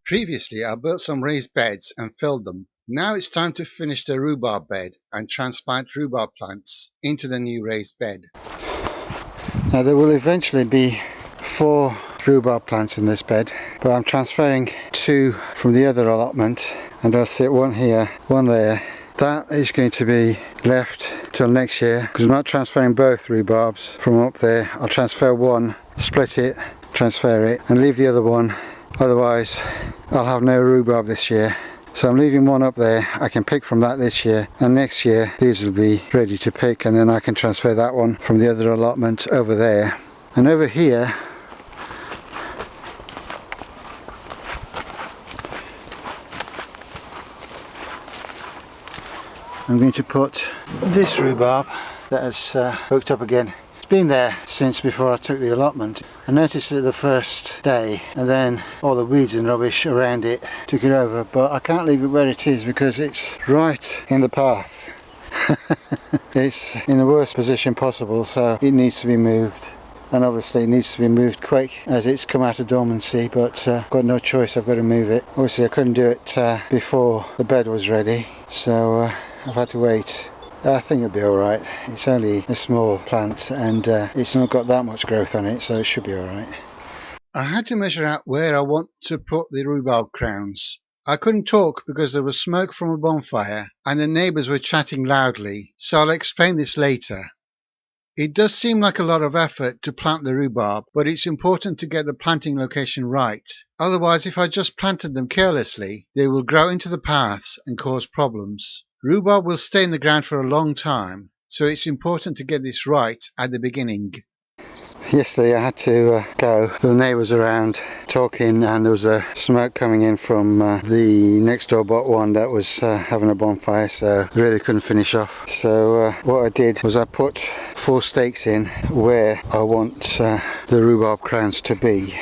Previously I built some raised beds and filled them. Now it's time to finish the rhubarb bed and transplant rhubarb plants into the new raised bed. Now there will eventually be 4 rhubarb plants in this bed, but I'm transferring 2 from the other allotment, and I'll sit one here, one there. That is going to be left till next year because I'm not transferring both rhubarbs from up there. I'll transfer one, split it, transfer it, and leave the other one. Otherwise I'll have no rhubarb this year. So I'm leaving one up there. I can pick from that this year, and next year these will be ready to pick, and then I can transfer that one from the other allotment over there. And over here I'm going to put this rhubarb that has hooked up again. It's been there since before I took the allotment. I noticed it the first day, and then all the weeds and rubbish around it took it over, but I can't leave it where it is because it's right in the path. It's in the worst position possible, so it needs to be moved. And obviously it needs to be moved quick as it's come out of dormancy, but I've got no choice, I've got to move it. Obviously I couldn't do it before the bed was ready, so I've had to wait. I think it'll be alright. It's only a small plant and it's not got that much growth on it, so it should be alright. I had to measure out where I want to put the rhubarb crowns. I couldn't talk because there was smoke from a bonfire and the neighbours were chatting loudly, so I'll explain this later. It does seem like a lot of effort to plant the rhubarb, but it's important to get the planting location right. Otherwise, if I just planted them carelessly, they will grow into the paths and cause problems. Rhubarb will stay in the ground for a long time, so it's important to get this right at the beginning. Yesterday I had to go. The neighbours around talking, and there was a smoke coming in from the next door but one that was having a bonfire, so I really couldn't finish off. So what I did was I put 4 stakes in where I want the rhubarb crowns to be.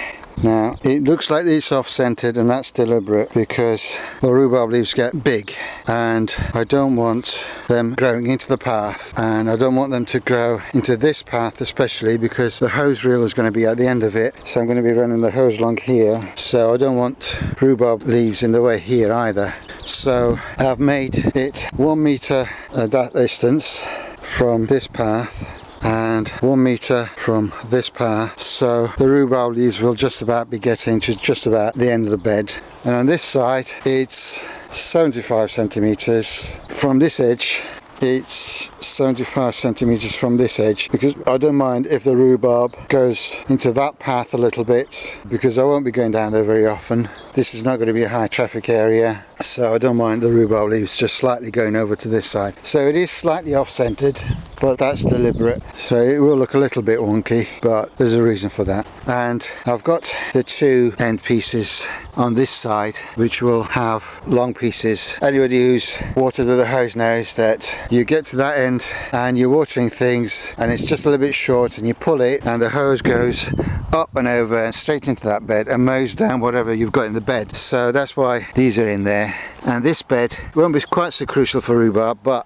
Now it looks like it's off-centered, and that's deliberate because the rhubarb leaves get big and I don't want them growing into the path, and I don't want them to grow into this path especially because the hose reel is going to be at the end of it, so I'm going to be running the hose along here, so I don't want rhubarb leaves in the way here either. So I've made it 1 meter at that distance from this path and 1 meter from this path, so the rhubarb leaves will just about be getting to just about the end of the bed. And on this side it's 75 centimeters from this edge. It's 75 centimeters from this edge because I don't mind if the rhubarb goes into that path a little bit because I won't be going down there very often. This is not going to be a high traffic area, so I don't mind the rhubarb leaves just slightly going over to this side. So it is slightly off-centered, but that's deliberate, so it will look a little bit wonky, but there's a reason for that. And I've got the 2 end pieces on this side which will have long pieces. Anybody who's watered with a hose knows that you get to that end and you're watering things and it's just a little bit short, and you pull it and the hose goes up and over and straight into that bed and mows down whatever you've got in the bed. So that's why these are in there. And this bed won't be quite so crucial for rhubarb, but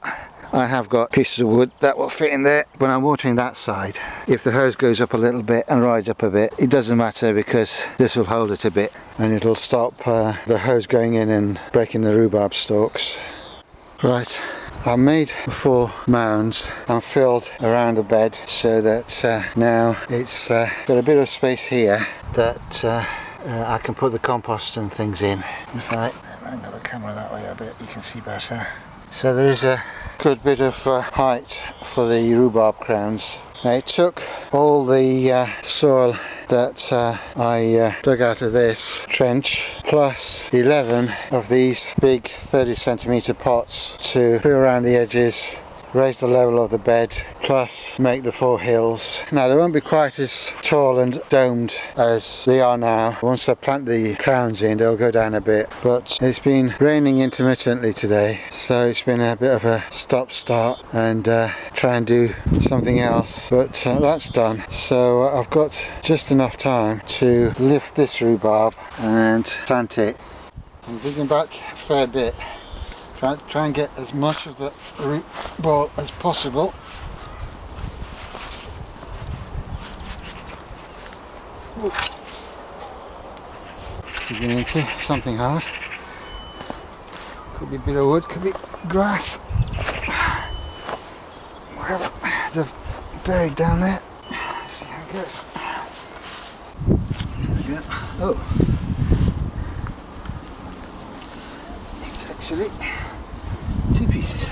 I have got pieces of wood that will fit in there when I'm watering that side. If the hose goes up a little bit and rides up a bit, it doesn't matter because this will hold it a bit and it'll stop the hose going in and breaking the rhubarb stalks. Right, I made 4 mounds and filled around the bed so that now it's got a bit of space here that I can put the compost and things in. If I angle the camera that way a bit, you can see better. So there is a good bit of height for the rhubarb crowns. Now it took all the soil that I dug out of this trench plus 11 of these big 30 centimeter pots to fill around the edges, raise the level of the bed, plus make the 4 hills. Now they won't be quite as tall and domed as they are now. Once I plant the crowns in, they'll go down a bit, but it's been raining intermittently today, so it's been a bit of a stop-start and try and do something else, but that's done. So I've got just enough time to lift this rhubarb and plant it. I'm digging back a fair bit. Try and get as much of the root ball as possible. digging into something hard. Could be a bit of wood, could be grass. Whatever they've buried down there. Let's see how it goes. There we go. Oh, it's actually 2 pieces.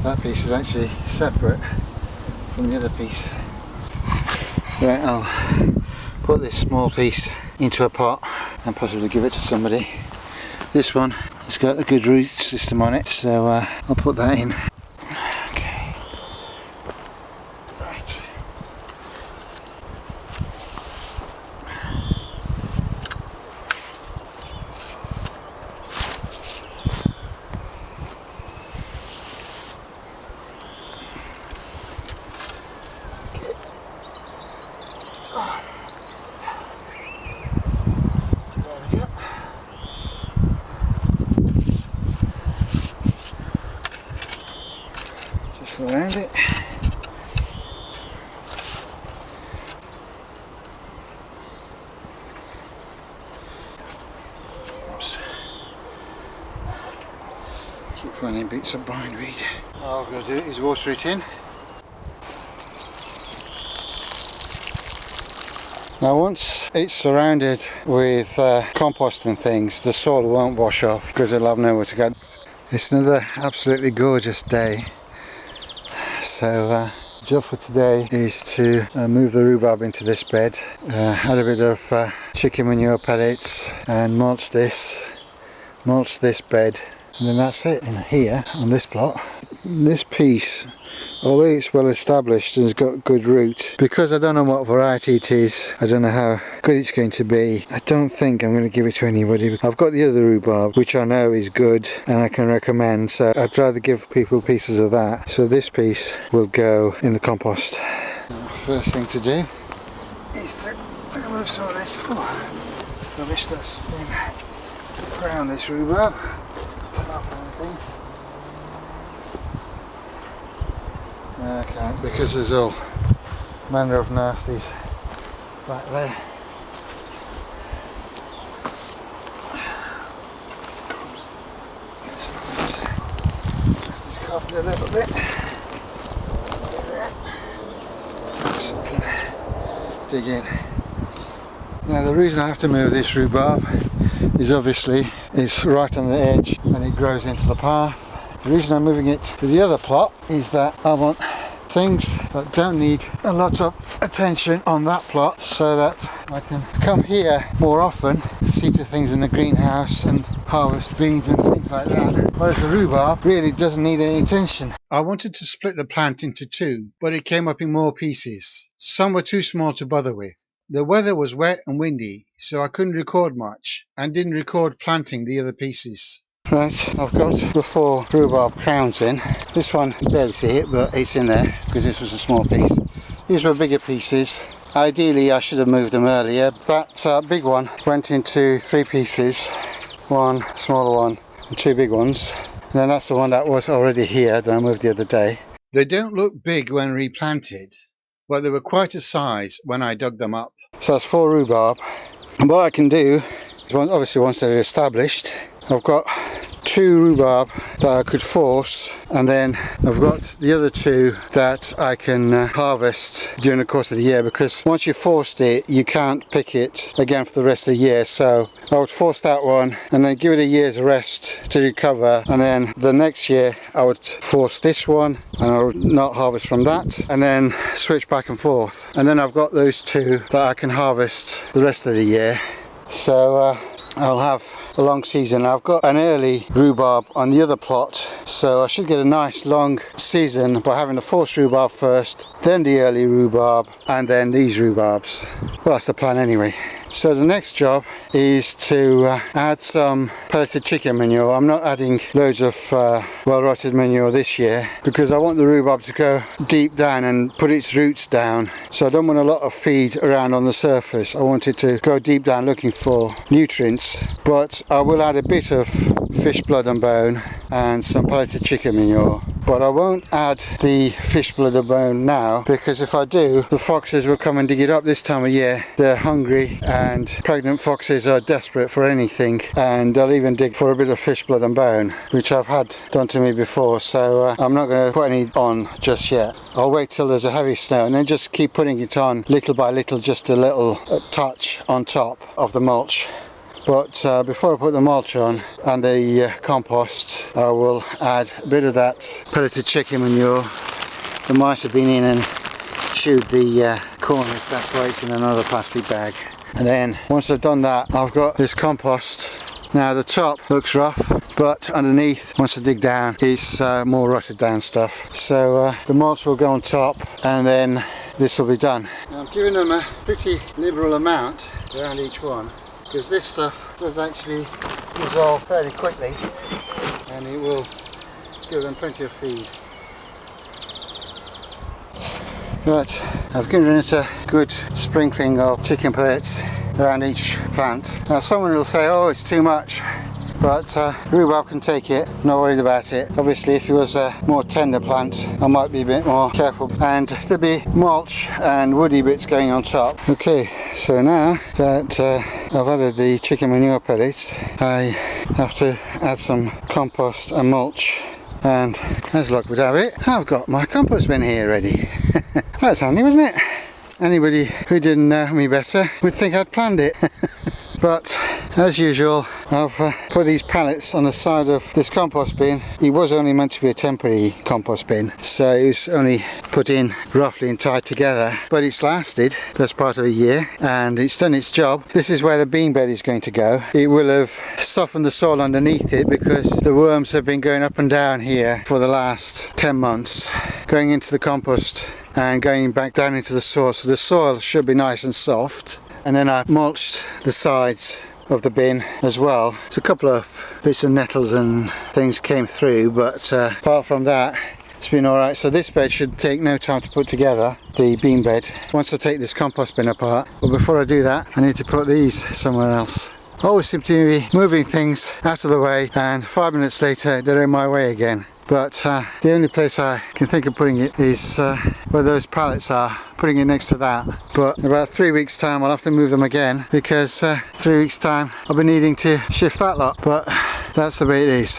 That piece is actually separate from the other piece. Right, I'll put this small piece into a pot and possibly give it to somebody. This one has got a good root system on it, so I'll put that in. Okay. Right. Okay. Oh. There we go. Just go around it. Oops. Keep finding bits of bindweed. All I'm going to do is water it in. Now once it's surrounded with compost and things, the soil won't wash off because it'll have nowhere to go. It's another absolutely gorgeous day. So the job for today is to move the rhubarb into this bed, add a bit of chicken manure pellets and mulch this bed, and then that's it. In here on this plot, this piece, although it's well established and has got good root, because I don't know what variety it is, I don't know how good it's going to be, I don't think I'm going to give it to anybody. I've got the other rhubarb which I know is good and I can recommend, so I'd rather give people pieces of that. So this piece will go in the compost. First thing to do is to remove some of this rubbish that's been around this rhubarb. Things. Okay, because there's all manner of nasties back there. This carpet a little bit. So I can dig in. Now the reason I have to move this rhubarb is obviously it's right on the edge and it grows into the path. The reason I'm moving it to the other plot is that I want things that don't need a lot of attention on that plot, so that I can come here more often, see to things in the greenhouse and harvest beans and things like that. Whereas the rhubarb really doesn't need any attention. I wanted to split the plant into 2, but it came up in more pieces. Some were too small to bother with. The weather was wet and windy, so I couldn't record much and didn't record planting the other pieces. Right, I've got the 4 rhubarb crowns in. This one, you barely see it, but it's in there because this was a small piece. These were bigger pieces. Ideally I should have moved them earlier. That big one went into 3 pieces, 1 smaller one and 2 big ones. And then that's the one that was already here that I moved the other day. They don't look big when replanted, but they were quite a size when I dug them up. So that's 4 rhubarb. And what I can do is, obviously once they're established, I've got 2 rhubarb that I could force, and then I've got the other 2 that I can harvest during the course of the year, because once you've forced it you can't pick it again for the rest of the year. So I would force that one and then give it a year's rest to recover, and then the next year I would force this one and I would not harvest from that, and then switch back and forth, and then I've got those 2 that I can harvest the rest of the year. So I'll have a long season. I've got an early rhubarb on the other plot, so I should get a nice long season by having the forced rhubarb first, then the early rhubarb, and then these rhubarbs. Well, that's the plan anyway. So the next job is to add some pelleted chicken manure. I'm not adding loads of well rotted manure this year because I want the rhubarb to go deep down and put its roots down. So I don't want a lot of feed around on the surface. I want it to go deep down looking for nutrients, but I will add a bit of fish blood and bone and some pelleted chicken manure. but I won't add the fish bladder bone now, because if I do, the foxes will come and dig it up this time of year. They're hungry, and pregnant foxes are desperate for anything, and they'll even dig for a bit of fish blood and bone, which I've had done to me before. So I'm not going to put any on just yet. I'll wait till there's a heavy snow and then just keep putting it on little by little, just a little touch on top of the mulch. But before I put the mulch on and the compost, I will add a bit of that pelleted chicken manure. The mice have been in and chewed the corners, that's why it's in another plastic bag. And then once I've done that, I've got this compost. Now the top looks rough, but underneath, once I dig down, is more rotted down stuff. So the mulch will go on top, and then this will be done. Now I'm giving them a pretty liberal amount around each one, because this stuff does actually dissolve fairly quickly, and it will give them plenty of feed. Right, I've given it a good sprinkling of chicken pellets around each plant. Now someone will say, oh, it's too much, but rhubarb can take it, not worried about it. Obviously if it was a more tender plant, I might be a bit more careful, and there'll be mulch and woody bits going on top. Okay, so now that I've added the chicken manure pellets, I have to add some compost and mulch. And as luck would have it, I've got my compost bin here ready. That's handy, wasn't it? Anybody who didn't know me better would think I'd planned it. But as usual, I've put these pallets on the side of this compost bin. It was only meant to be a temporary compost bin, so it was only put in roughly and tied together, but it's lasted best part of a year and it's done its job. This is where the bean bed is going to go. It will have softened the soil underneath it, because the worms have been going up and down here for the last 10 months, going into the compost and going back down into the soil, so the soil should be nice and soft. And then I mulched the sides of the bin as well. So a couple of bits of nettles and things came through, but apart from that, it's been alright. So this bed should take no time to put together, the bean bed, once I take this compost bin apart. But before I do that, I need to put these somewhere else. I always seem to be moving things out of the way, and 5 minutes later they're in my way again. But the only place I can think of putting it is where those pallets are, putting it next to that. But in about 3 weeks time I'll have to move them again, because 3 weeks time I'll be needing to shift that lot, but that's the way it is.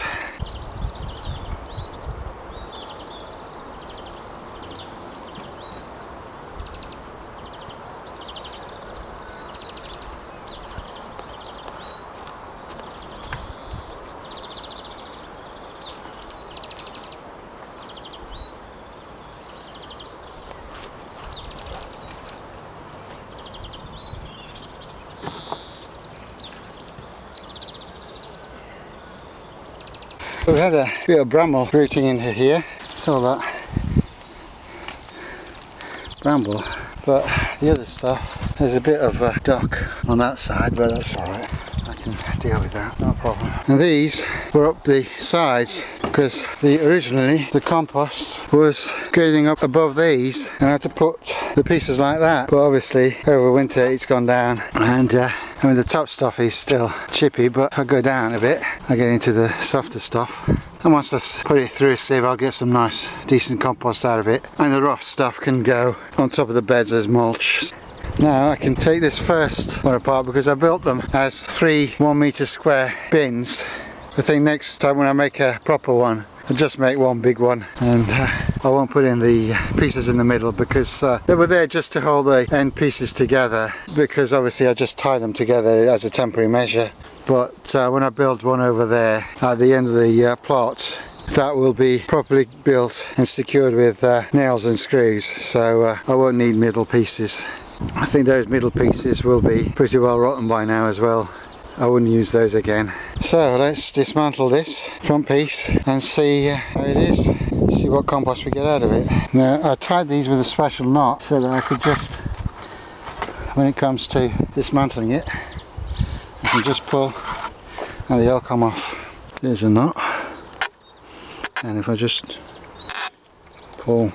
We had a bit of bramble rooting into here, saw that bramble, but the other stuff, there's a bit of duck on that side, but that's alright, I can deal with that, no problem. And these were up the sides, because originally the compost was going up above these, and I had to put the pieces like that, but obviously over winter it's gone down, and I mean the top stuff is still chippy, but if I go down a bit I get into the softer stuff, and once I put it through a sieve I'll get some nice decent compost out of it, and the rough stuff can go on top of the beds as mulch. Now I can take this first one apart, because I built them as 3 1 meter square bins. I think next time when I make a proper one, I'll just make one big one, and I won't put in the pieces in the middle, because they were there just to hold the end pieces together, because obviously I just tie them together as a temporary measure. But when I build one over there at the end of the plot, that will be properly built and secured with nails and screws, so I won't need middle pieces. I think those middle pieces will be pretty well rotten by now as well. I wouldn't use those again. So let's dismantle this front piece and see how it is. See what compost we get out of it. Now I tied these with a special knot so that I could just, when it comes to dismantling it, I can just pull and they'll come off. There's a knot, and if I just pull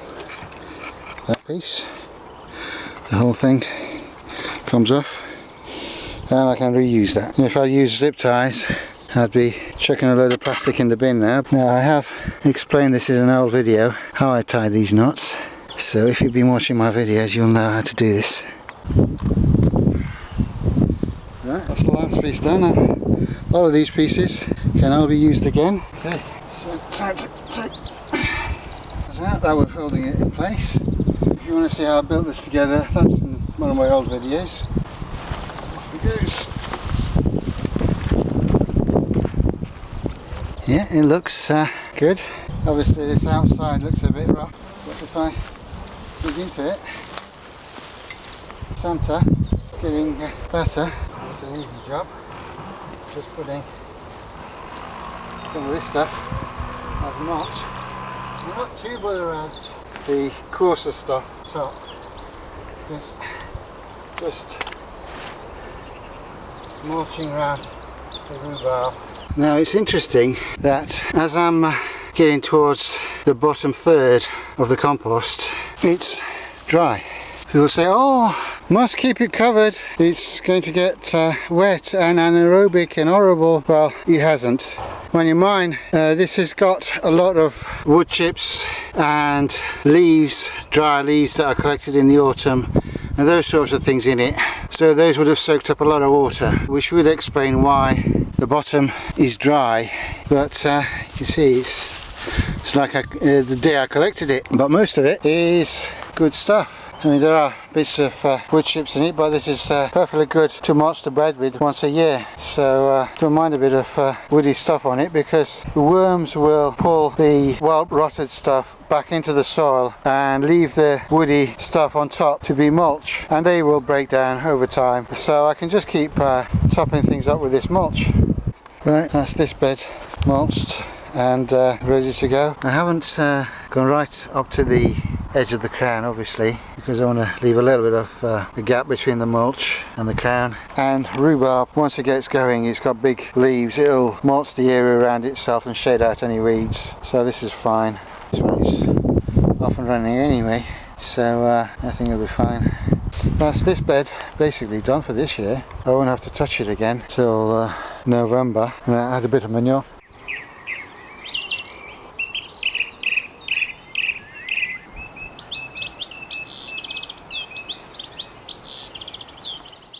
that piece, the whole thing comes off, and I can reuse that. And if I use zip ties, I'd be chucking a load of plastic in the bin now. Now I have explained this in an old video how I tie these knots, so if you've been watching my videos you'll know how to do this. Right, that's the last piece done. All of these pieces can all be used again. Okay, so time to take that was holding it in place. If you want to see how I built this together, that's in one of my old videos. Off it goes. Yeah, it looks good. Obviously this outside looks a bit rough, but if I dig into it, Santa is getting better. It's an easy job. Just putting some of this stuff as mulch. I'm not too bothered about the coarser stuff top, because just mulching around the rhubarb. Now it's interesting that as I'm getting towards the bottom third of the compost, it's dry. People say, oh, must keep it covered, it's going to get wet and anaerobic and horrible. Well, it hasn't. When you mine, this has got a lot of wood chips and leaves, dry leaves that are collected in the autumn, and those sorts of things in it. So those would have soaked up a lot of water, which would explain why the bottom is dry. But you see, it's like the day I collected it, but most of it is good stuff. I mean, there are bits of wood chips in it, but this is perfectly good to mulch the bed with once a year. So don't mind a bit of woody stuff on it, because the worms will pull the well rotted stuff back into the soil and leave the woody stuff on top to be mulch, and they will break down over time. So I can just keep topping things up with this mulch. Right, that's this bed mulched and ready to go. I haven't gone right up to the edge of the crown, obviously, because I want to leave a little bit of a gap between the mulch and the crown. And rhubarb, once it gets going, it's got big leaves, it'll mulch the area around itself and shade out any weeds, so this is fine. This one is off and running anyway, so I think it'll be fine. That's this bed basically done for this year. I won't have to touch it again till November, and I add a bit of manure.